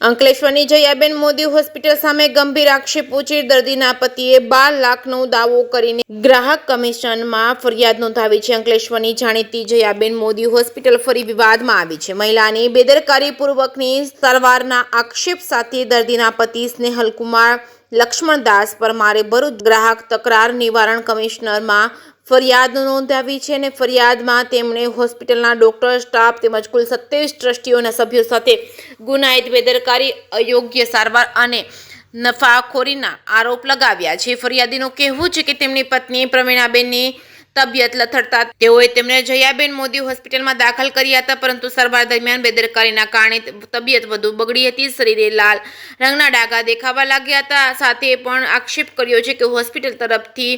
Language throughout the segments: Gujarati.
અંકલેશ્વરની જયાબેન મોદી હોસ્પિટલ સામે ગંભીર આક્ષેપો છે। દર્દીના પતિએ 12 લાખનો દાવો કરીને ગ્રાહક કમિશનમાં ફરિયાદ નોંધાવી છે। અંકલેશ્વરની જાણીતી જયાબેન મોદી હોસ્પિટલ ફરી વિવાદમાં આવી છે। મહિલાની બેદરકારીપૂર્વકની સારવારના આક્ષેપ સાથે દર્દીના પતિ સ્નેહલકુમાર લક્ષ્મણદાસ પરમારે ભરૂચ ગ્રાહક તકરાર નિવારણ કમિશનરમાં ફરિયાદ નોંધાવી છે અને ફરિયાદમાં તેમણે હોસ્પિટલના ડોક્ટર, સ્ટાફ તેમજ કુલ 27 ટ્રસ્ટીઓના સભ્યો સાથે ગુનાહિત બેદરકારી, અયોગ્ય સારવાર અને નફાખોરીના આરોપ લગાવ્યા છે। ફરિયાદીનું કહેવું છે કે તેમની પત્ની પ્રવીણાબેનની તબિયત લથડતા તેઓએ તેમને જયાબેન મોદી હોસ્પિટલમાં દાખલ કર્યા હતા, પરંતુ સારવાર દરમિયાન બેદરકારીના કારણે તબિયત વધુ બગડી હતી। શરીરે લાલ રંગના ડાઘા દેખાવા લાગ્યા હતા। સાથે પણ આક્ષેપ કર્યો છે કે હોસ્પિટલ તરફથી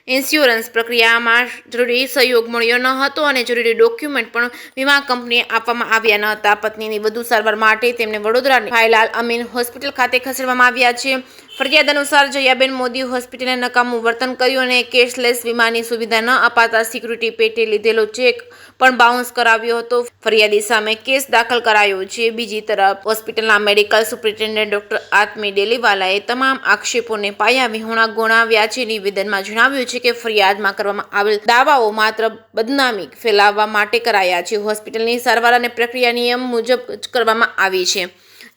ઇન્સ્યોરન્સ પ્રક્રિયામાં જરૂરી સહયોગ મળ્યો ન હતો અને જરૂરી ડોક્યુમેન્ટ પણ વીમા કંપનીએ આપવામાં આવ્યા ન હતા। પત્નીની વધુ સારવાર માટે તેમને વડોદરાની ભાઈલાલ અમીન હોસ્પિટલ ખાતે ખસેડવામાં આવ્યા છે। ફરિયાદ અનુસાર જયાબેન મોદી હોસ્પિટલે નકામું વર્તન કર્યું અને કેશલેસ વીમાની સુવિધા ન અપાતા સિક્યુરિટી પેટે લીધેલો ચેક પણ બાઉન્સ કરાવ્યો હતો। ફરિયાદી સામે કેસ દાખલ કરાયો છે। બીજી તરફ હોસ્પિટલના મેડિકલ સુપ્રિન્ટેન્ડન્ટ ડોક્ટર આત્મી ડેલીવાલાએ તમામ આક્ષેપોને પાયા વિહોણા ગણાવ્યા છે। નિવેદનમાં જણાવ્યું છે કે ફરિયાદમાં કરવામાં આવેલ દાવાઓ માત્ર બદનામી ફેલાવવા માટે કરાયા છે। હોસ્પિટલની સારવાર અને પ્રક્રિયા નિયમ મુજબ કરવામાં આવી છે।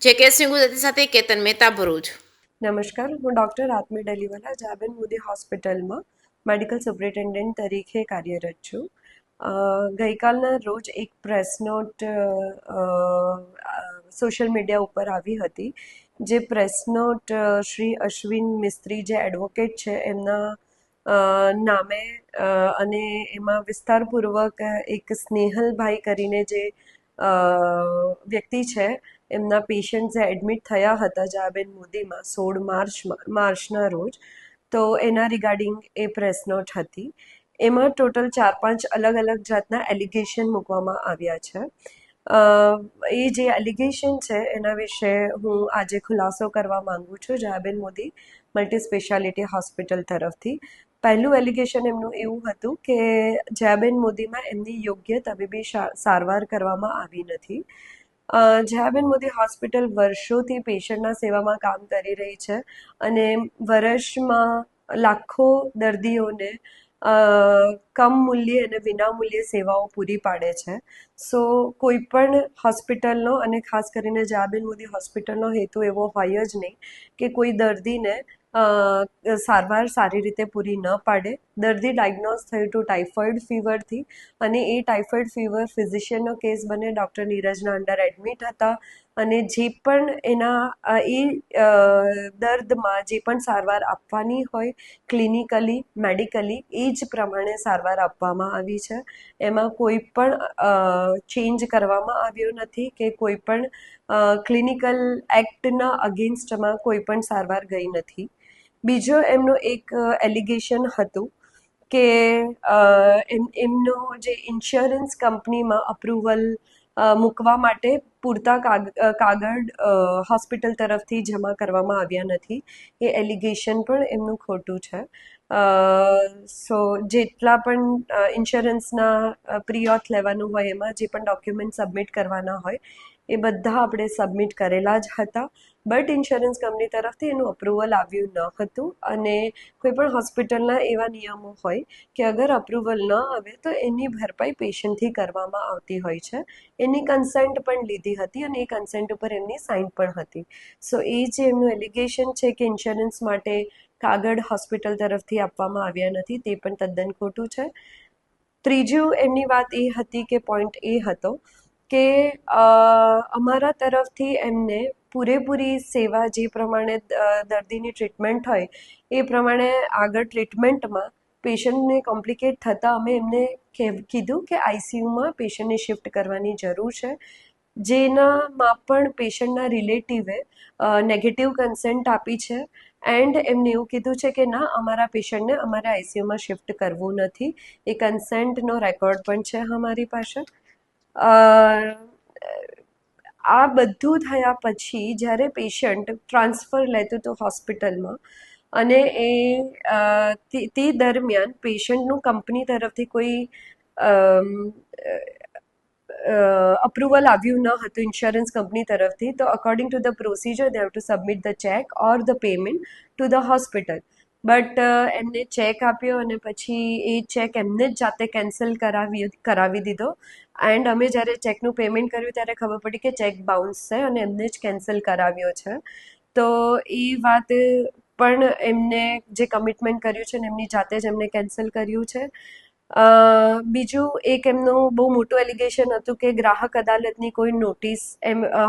જે કે સિંહ ગુજરાતી સાથે કેતન મહેતા, ભરૂચ। નમસ્કાર, હું ડૉક્ટર આત્મી ડેલીવાલા જયાબેન મોદી હોસ્પિટલમાં મેડિકલ સુપ્રિન્ટેન્ડન્ટ તરીકે કાર્યરત છું। ગઈકાલના રોજ એક પ્રેસ નોટ સોશિયલ મીડિયા ઉપર આવી હતી, જે પ્રેસ નોટ શ્રી અશ્વિન મિસ્ત્રી જે એડવોકેટ છે એમના નામે અને એમાં વિસ્તારપૂર્વક એક સ્નેહલભાઈ કરીને જે વ્યક્તિ છે એમના પેશન્ટ જે એડમિટ થયા હતા જયાબેન મોદીમાં 16 માર્ચના રોજ, તો એના રિગાર્ડિંગ એ પ્રેસ નોટ હતી। એમાં ટોટલ 4-5 અલગ અલગ જાતના એલિગેશન મૂકવામાં આવ્યા છે। એ જે એલિગેશન છે એના વિશે હું આજે ખુલાસો કરવા માંગુ છું Jayaben Modi multi speciality hospital તરફથી। પહેલું એલિગેશન એમનું એવું હતું કે જયાબેન મોદીમાં એમની યોગ્ય તબીબી સારવાર કરવામાં આવી નથી। જયાબેન મોદી હોસ્પિટલ વર્ષોથી પેશન્ટના સેવામાં કામ કરી રહી છે અને વર્ષમાં લાખો દર્દીઓને કમ મૂલ્યે અને વિનામૂલ્યે સેવાઓ પૂરી પાડે છે। સો કોઈ પણ હોસ્પિટલનો અને ખાસ કરીને જયાબેન મોદી હોસ્પિટલનો હેતુ એવો હોય જ નહીં કે કોઈ દર્દીને સારવાર સારી રીતે પૂરી ન પાડે। દર્દી ડાયગ્નોઝ થયું હતું ટાઇફોઇડ ફીવરથી અને એ ટાઇફોઇડ ફીવર ફિઝિશિયનનો કેસ બને ડૉક્ટર નીરજના અંડર એડમિટ હતા અને જે પણ એના એ દર્દમાં જે પણ સારવાર આપવાની હોય ક્લિનિકલી, મેડિકલી એ જ પ્રમાણે સારવાર આપવામાં આવી છે। એમાં કોઈ પણ ચેન્જ કરવામાં આવ્યો નથી કે કોઈ પણ ક્લિનિકલ એક્ટના અગેન્સ્ટમાં કોઈ પણ સારવાર ગઈ નથી। બીજો એમનો એક એલિગેશન હતું કે એમનો જે ઇન્સ્યોરન્સ કંપનીમાં અપ્રુવલ મૂકવા માટે પૂરતા કાગળ હોસ્પિટલ તરફથી જમા કરવામાં આવ્યા નથી। એ એલિગેશન પણ એમનું ખોટું છે। સો જેટલા પણ ઇન્સ્યોરન્સના પ્રી ઓથ લેવાનું હોય એમાં જે પણ ડોક્યુમેન્ટ સબમિટ કરવાના હોય એ બધા આપણે સબમિટ કરેલા જ હતા, બટ ઇન્સ્યોરન્સ કંપની તરફથી એનું અપ્રુવલ આવ્યું ન હતું અને કોઈ પણ હોસ્પિટલના એવા નિયમો હોય કે અગર અપ્રુવલ ન આવે તો એની ભરપાઈ પેશન્ટથી કરવામાં આવતી હોય છે। એની કન્સેન્ટ પણ લીધી હતી અને એ કન્સેન્ટ ઉપર એમની સાઇન પણ હતી। સો એ જે એમનું એલિગેશન છે કે ઇન્સ્યોરન્સ માટે કાગળ હોસ્પિટલ તરફથી આપવામાં આવ્યા નથી તે પણ તદ્દન ખોટું છે। ત્રીજું એમની વાત એ હતી કે પોઈન્ટ એ હતો કે અમારા તરફથી એમને પૂરેપૂરી સેવા જે પ્રમાણે દર્દીની ટ્રીટમેન્ટ હોય એ પ્રમાણે આગળ ટ્રીટમેન્ટમાં પેશન્ટને કોમ્પ્લિકેટ થતાં અમે એમને કીધું કે આઈસીયુમાં પેશન્ટને શિફ્ટ કરવાની જરૂર છે, જેનામાં પણ પેશન્ટના રિલેટિવે નેગેટિવ કન્સેન્ટ આપી છે એન્ડ એમને એવું કીધું છે કે ના, અમારા પેશન્ટને અમારે આઈસીયુમાં શિફ્ટ કરવું નથી। એ કન્સેન્ટનો રેકોર્ડ પણ છે અમારી પાસે। આ બધું થયા પછી જ્યારે પેશન્ટ ટ્રાન્સફર લેતું હતું હોસ્પિટલમાં અને તે દરમિયાન પેશન્ટનું કંપની તરફથી કોઈ અપ્રુવલ આવ્યું ન હતું ઇન્સ્યોરન્સ કંપની તરફથી, તો according to the procedure they have to submit the check or the payment to the hospital. But એમને ચેક આપ્યો અને પછી એ ચેક એમને જ જાતે કેન્સલ કરાવી દીધો. એન્ડ અમે જ્યારે ચેકનું પેમેન્ટ કર્યું ત્યારે ખબર પડી કે ચેક બાઉન્સ છે અને એમને જ કેન્સલ કરાવ્યો છે. તો એ વાત પણ એમને જે કમિટમેન્ટ કર્યું છે ને એમની જાતે જ એમને કેન્સલ કર્યું છે. બીજું એક એમનું બહુ મોટું એલિગેશન હતું કે ગ્રાહક અદાલતની કોઈ નોટિસ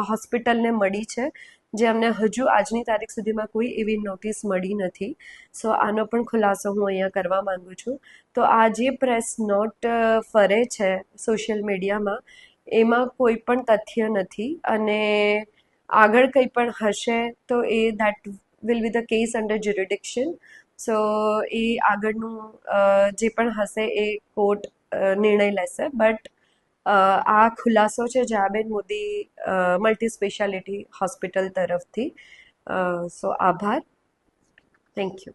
હોસ્પિટલને મળી છે, જે અમને હજુ આજની તારીખ સુધીમાં કોઈ એવી નોટિસ મળી નથી. સો આનો પણ ખુલાસો હું અહીંયા કરવા માંગુ છું. તો આ જે પ્રેસ નોટ ફરે છે સોશિયલ મીડિયામાં, એમાં કોઈ પણ તથ્ય નથી અને આગળ કંઈ પણ હશે તો એ that will be the case under jurisdiction. So એ આગળનું જે પણ હશે એ કોર્ટ નિર્ણય લેશે. બટ આ ખુલાસો છે Jayaben Modi multi speciality hospital તરફથી. સો આભાર. Thank you.